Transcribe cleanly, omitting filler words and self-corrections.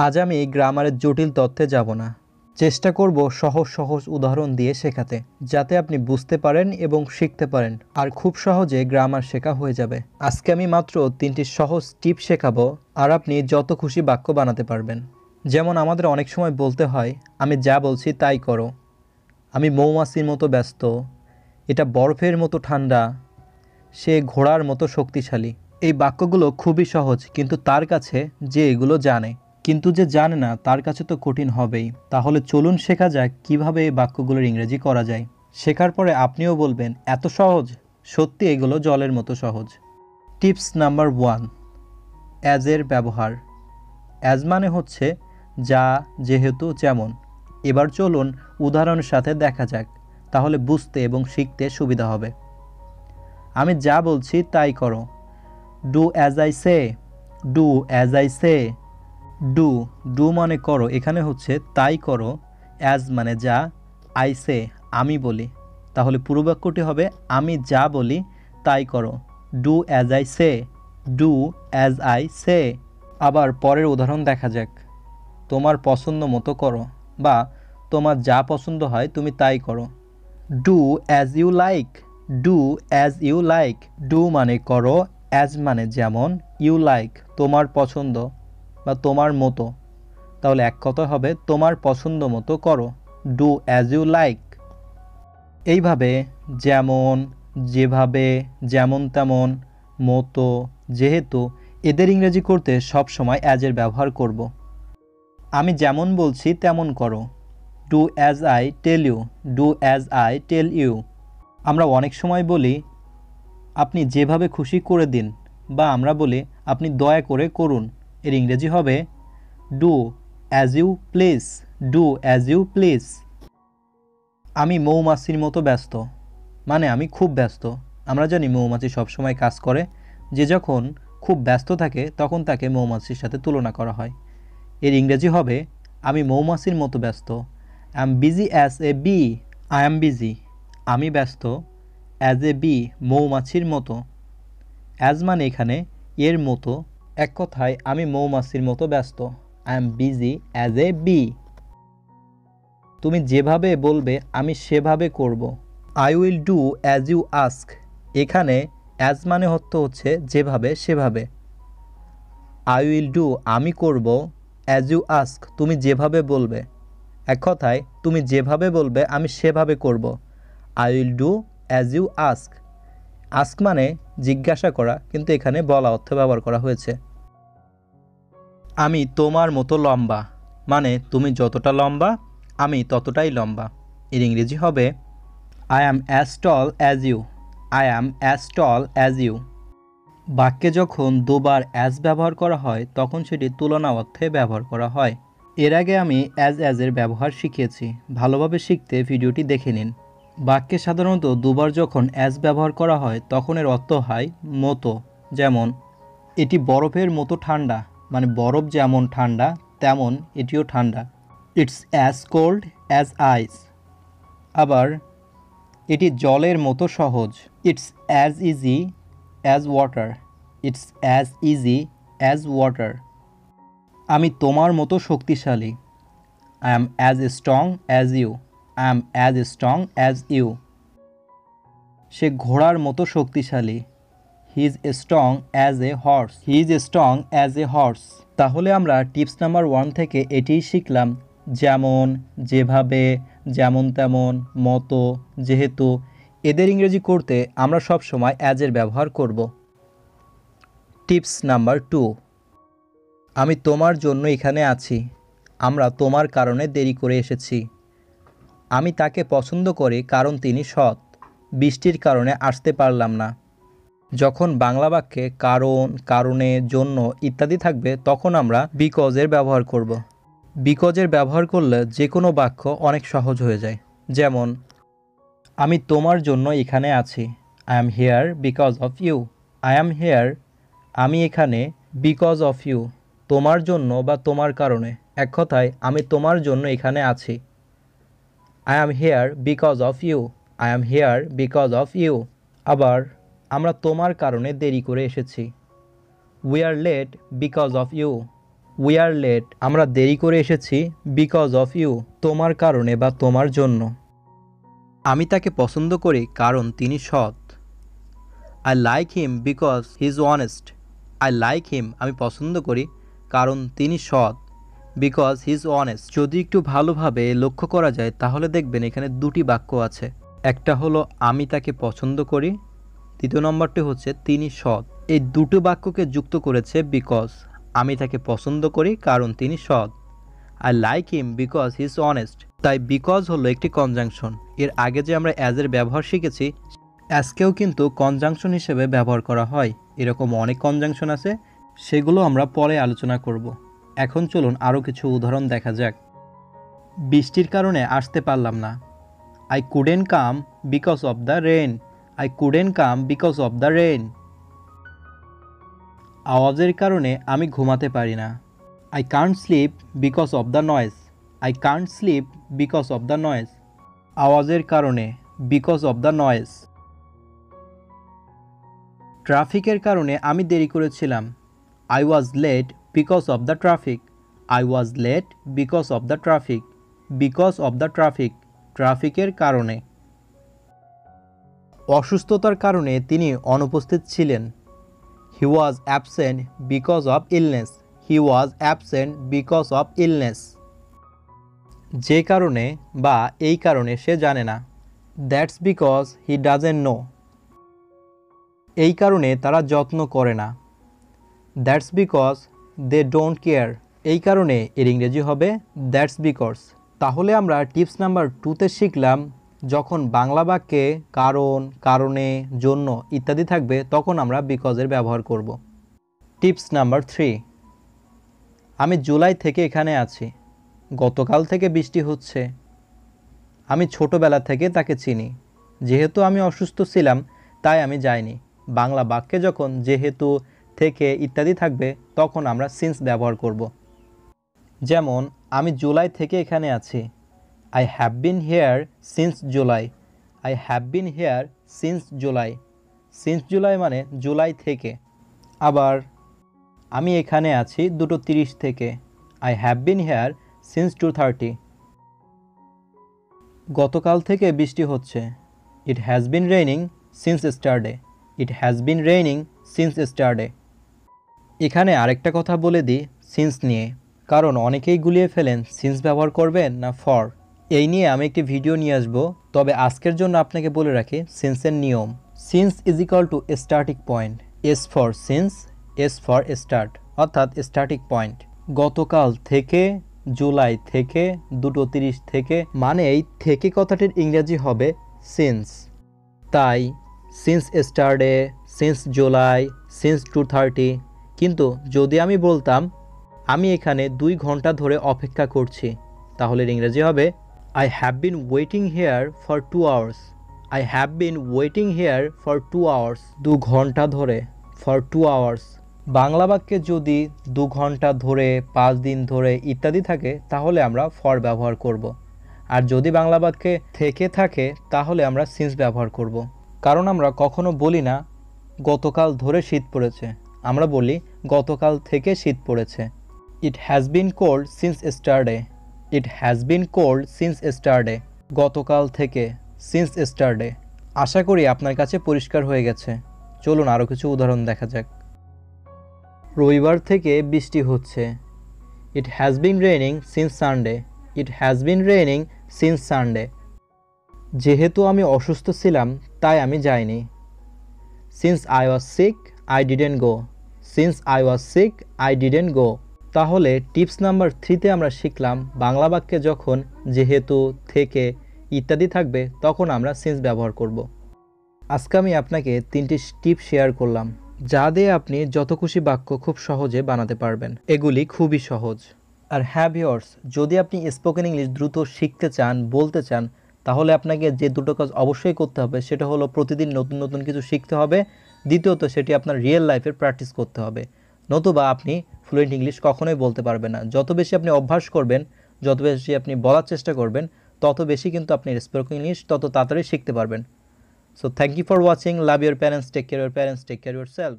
আজ আমি গ্রামারের জটিল তথ্যে যাব না। চেষ্টা করব সহজ সহজ উদাহরণ দিয়ে শেখাতে, যাতে আপনি বুঝতে পারেন এবং শিখতে পারেন, আর খুব সহজে গ্রামার শেখা হয়ে যাবে। আজকে আমি মাত্র 3টি সহজ টিপ শেখাবো, আর আপনি যত খুশি বাক্য বানাতে পারবেন। যেমন আমাদের অনেক সময় বলতে হয়, আমি যা বলছি তাই করো, আমি মৌমাছির মতো ব্যস্ত, এটা বরফের মতো ঠান্ডা, সে ঘোড়ার মতো শক্তিশালী। এই বাক্যগুলো খুবই সহজ, কিন্তু তার কাছে যে এগুলো জানে, কিন্তু যে জানে না তার কাছে তো কঠিন হবেই। তাহলে চলুন শেখা যাক কিভাবে এই বাক্যগুলোর ইংরেজি করা যায়। শেখার পরে আপনিও বলবেন এত সহজ, সত্যি এগুলো জলের মতো সহজ। টিপস নাম্বার 1, অ্যাজের ব্যবহার। অ্যাজ মানে হচ্ছে যা, যেহেতু, যেমন। এবার চলুন উদাহরণের সাথে দেখা যাক, তাহলে বুঝতে এবং শিখতে সুবিধা হবে। আমি যা বলছি তাই করো, do as I say, do as I say. Do, do মানে করো, এখানে হচ্ছে তাই করো। অ্যাজ মানে যা, আই সে আমি বলি। তাহলে পুরো বাক্যটি হবে আমি যা বলি তাই করো, do as I say, do as I say. আবার পরের উদাহরণ দেখা যাক। তোমার পছন্দ মতো করো, বা তোমার যা পছন্দ হয় তুমি তাই করো, do as you like, do as you like. Do মানে করো, অ্যাজ মানে যেমন, ইউ লাইক তোমার পছন্দ বা তোমার মতো। তাহলে এক কথা হবে তোমার পছন্দ মতো করো, ডু অ্যাজ ইউ লাইক। এইভাবে যেমন, যেভাবে, যেমন তেমন, মতো, যেহেতু, এদের ইংরেজি করতে সব সময় অ্যাজের ব্যবহার করব। আমি যেমন বলছি তেমন করো, do as I tell you, do as I tell you. আমরা অনেক সময় বলি আপনি যেভাবে খুশি করে দিন, বা আমরা বলি আপনি দয়া করে করুন। এর ইংরেজি হবে do as you please, do as you please. আমি মৌমাছির মতো ব্যস্ত, মানে আমি খুব ব্যস্ত। আমরা জানি মৌমাছি সবসময় কাজ করে, যে যখন খুব ব্যস্ত থাকে তখন তাকে মৌমাছির সাথে তুলনা করা হয়। এর ইংরেজি হবে আমি মৌমাছির মতো ব্যস্ত, I am busy as a bee, I am busy আমি ব্যস্ত, অ্যাজ এ বি মৌমাছির মতো। অ্যাজ মানে এখানে এর মতো, এক কথায় আমি মৌমাছির মতো ব্যস্ত, I am busy as a bee. তুমি যেভাবে বলবে আমি সেভাবে করব, I will do as you ask. এখানে অ্যাজ মানে হচ্ছে যেভাবে সেভাবে, আই উইল ডু আমি করব, অ্যাজ ইউ আস্ক তুমি যেভাবে বলবে। এক কথায় তুমি যেভাবে বলবে আমি সেভাবে করব, I will do as you ask. Ask মানে জিজ্ঞাসা করা, কিন্তু এখানে বলা অর্থে ব্যবহার করা হয়েছে। আমি তোমার মতো লম্বা, মানে তুমি যতটা লম্বা আমি ততটাই লম্বা। এর ইংরেজি হবে I am as tall as you, I am as tall as you. বাক্যে যখন দুবার অ্যাজ ব্যবহার করা হয় তখন সেটি তুলনা অর্থে ব্যবহার করা হয়। এর আগে আমি অ্যাজের ব্যবহার শিখিয়েছি, ভালোভাবে শিখতে ভিডিওটি দেখে নিন। বাক্যে সাধারণত দুবার যখন অ্যাজ ব্যবহার করা হয় তখন এর অর্থ হয় মতো। যেমন এটি বরফের মতো ঠান্ডা, মানে বরফ যেমন ঠান্ডা তেমন এটিও ঠান্ডা, it's as cold as ice. আবার এটি জলের মতো সহজ, it's as easy as water, it's as easy as water. আমি তোমার মতো শক্তিশালী, I am as strong as you, I am as strong as you. সে ঘোড়ার মতো শক্তিশালী, he is strong as a horse, he is strong as a horse. তাহলে আমরা টিপস নাম্বার 1 থেকে এটিই শিখলাম, যেমন, যেভাবে, যেমন তেমন, মতো, যেহেতু, এদের ইংরেজি করতে আমরা সব সময় অ্যাজের ব্যবহার করব। টিপস নাম্বার 2, আমি তোমার জন্য এখানে আছি, আমরা তোমার কারণে দেরি করে এসেছি। আমি তাকে পছন্দ করি কারণ তিনি সৎ, বৃষ্টির কারণে আসতে পারলাম না। যখন বাংলা বাক্যে কারণ, কারণে, জন্য ইত্যাদি থাকবে তখন আমরা বিকজের ব্যবহার করব। বিকজের ব্যবহার করলে যে কোনো বাক্য অনেক সহজ হয়ে যায়। যেমন আমি তোমার জন্য এখানে আছি, I am here because of you, I am here আমি এখানে, বিকজ অফ ইউ তোমার জন্য বা তোমার কারণে। এক কথায় আমি তোমার জন্য এখানে আছি, I am here because of you, I am here because of you. আবার আমরা তোমার কারণে দেরি করে এসেছি, we are late because of you, we are late, আমরা দেরি করে এসেছি বিকজ অফ ইউ, তোমার কারণে বা তোমার জন্য। আমি তাকে পছন্দ করি কারণ তিনি সৎ। I like him because he is honest. I like him, আমি পছন্দ করি কারণ তিনি সৎ, বিকজ হি ইজ অনেস্ট। যদি একটু ভালোভাবে লক্ষ্য করা যায় তাহলে দেখবেন এখানে দুটি বাক্য আছে। একটা হলো আমি তাকে পছন্দ করি, দ্বিতীয় নম্বরটি হচ্ছে তিনি সৎ। এই দুটো বাক্যকে যুক্ত করেছে বিকজ। আমি তাকে পছন্দ করি কারণ তিনি সৎ। I like him because he is honest. তাই বিকজ হলো একটি কনজাংশন। এর আগে যে আমরা অ্যাজের ব্যবহার শিখেছি, অ্যাজকেও কিন্তু কনজাংশন হিসেবে ব্যবহার করা হয়। এরকম অনেক কনজাংশন আছে, সেগুলো আমরা পরে আলোচনা করব। এখন চলুন আরও কিছু উদাহরণ দেখা যাক। বৃষ্টির কারণে আসতে পারলাম না। I couldn't come because of the rain. I couldn't come because of the rain. আওয়াজের কারণে আমি ঘুমাতে পারি না। I can't sleep because of the noise. I can't sleep because of the noise. আওয়াজের কারণে, বিকজ অফ দ্য নয়েজ। ট্রাফিকের কারণে আমি দেরি করেছিলাম। I was late because of the traffic. I was late because of the traffic. Because of the traffic, ট্রাফিকের কারণে। অসুস্থতার কারণে তিনি অনুপস্থিত ছিলেন। He was absent because of illness. He was absent because of illness. যে কারণে বা এই কারণে সে জানে না। That's because he doesn't know. এই কারণে তারা যত্ন করে না। That's because they don't care. এই কারণে এর ইংরেজি হবে দ্যাটস বিকজ। তাহলে আমরা টিপস নাম্বার 2তে শিখলাম, যখন বাংলা বাক্যে কারণ, কারণে, জন্য ইত্যাদি থাকবে তখন আমরা বিকজের ব্যবহার করব। টিপস নাম্বার 3, আমি জুলাই থেকে এখানে আছি। গতকাল থেকে বৃষ্টি হচ্ছে। আমি ছোটবেলা থেকে তাকে চিনি। যেহেতু আমি অসুস্থ ছিলাম তাই আমি যাইনি। বাংলা বাক্যে যখন যেহেতু, থেকে ইত্যাদি থাকবে তখন আমরা সিন্স ব্যবহার করব। যেমন আমি জুলাই থেকে এখানে আছি। I have been here since July. I have been here since July. Since July মানে জুলাই থেকে। আবার আমি এখানে আছি 2:30 থেকে। I have been here since 2:30। গতকাল থেকে বৃষ্টি হচ্ছে। It has been raining since স্টারডে। It has been raining since স্টারডে। এখানে আরেকটা কথা বলে দিই সিন্স নিয়ে, কারণ অনেকেই গুলিয়ে ফেলেন সিন্স ব্যবহার করবেন না ফর। এই নিয়ে আমি একটি ভিডিও নিয়ে আসব, তবে আজকের জন্য আপনাকে বলে রাখি সিন্সের নিয়ম। Since is equal to starting point. S for since, S for start, অর্থাৎ স্টার্টিং পয়েন্ট। গতকাল থেকে, জুলাই থেকে, 2:30 থেকে, মানে এই থেকে কথাটির ইংরেজি হবে সিন্স। তাই সিন্স স্টারডে, সিন্স জুলাই, সিন্স 2:30। কিন্তু যদি আমি বলতাম আমি এখানে 2 ঘন্টা ধরে অপেক্ষা করছি, তাহলে ইংরেজি হবে I have been waiting here for 2 hours. I have been waiting here for 2 hours. 2 ঘন্টা ধরে, ফর 2 আওয়ার্স। বাংলা বাক্যে যদি 2 ঘন্টা ধরে, 5 দিন ধরে ইত্যাদি থাকে তাহলে আমরা ফর ব্যবহার করব। আর যদি বাংলা বাক্যে থেকে থাকে তাহলে আমরা সিন্স ব্যবহার করব। কারণ আমরা কখনো বলি না গতকাল ধরে শীত পড়েছে, আমরা বলি গতকাল থেকে শীত পড়েছে। ইট has bin cold since স্টারডে। It has bin cold since স্টারডে। গতকাল থেকে, সিন্স স্টারডে। আশা করি আপনার কাছে পরিষ্কার হয়ে গেছে। চলুন আরও কিছু উদাহরণ দেখা যাক। রবিবার থেকে বৃষ্টি হচ্ছে। It has been raining since Sunday. It has been raining since Sunday. যেহেতু আমি অসুস্থ ছিলাম তাই আমি যাইনি। Since I was sick I didn't go. Since I was sick I didn't go. তাহলে টিপস নাম্বার 3তে আমরা শিখলাম বাংলা বাক্যে যখন যেহেতু, থেকে ইত্যাদি থাকবে তখন আমরা সিন্স ব্যবহার করব। আজকে আমি আপনাকে 3টি টিপস শেয়ার করলাম, যা দিয়ে আপনি যত খুশি বাক্য খুব সহজে বানাতে পারবেন। এগুলি খুবই সহজ। আর হ্যাঁ ভিউয়ার্স, যদি আপনি স্পোকেন ইংলিশ দ্রুত শিখতে চান, বলতে চান, তাহলে আপনাকে যে দুটো কাজ অবশ্যই করতে হবে সেটা হলো প্রতিদিন নতুন নতুন কিছু শিখতে হবে। দ্বিতীয়ত সেটি আপনার রিয়েল লাইফে প্র্যাকটিস করতে হবে, নতুবা আপনি ফ্লুয়েন্ট ইংলিশ কখনোই বলতে পারবেন না। যত বেশি আপনি অভ্যাস করবেন, যত বেশি আপনি বলার চেষ্টা করবেন, তত বেশি কিন্তু আপনি স্পোকেন ইংলিশ তত তাড়াতাড়ি শিখতে পারবেন। So thank you for watching. Love your parents, take care your parents, take care your self.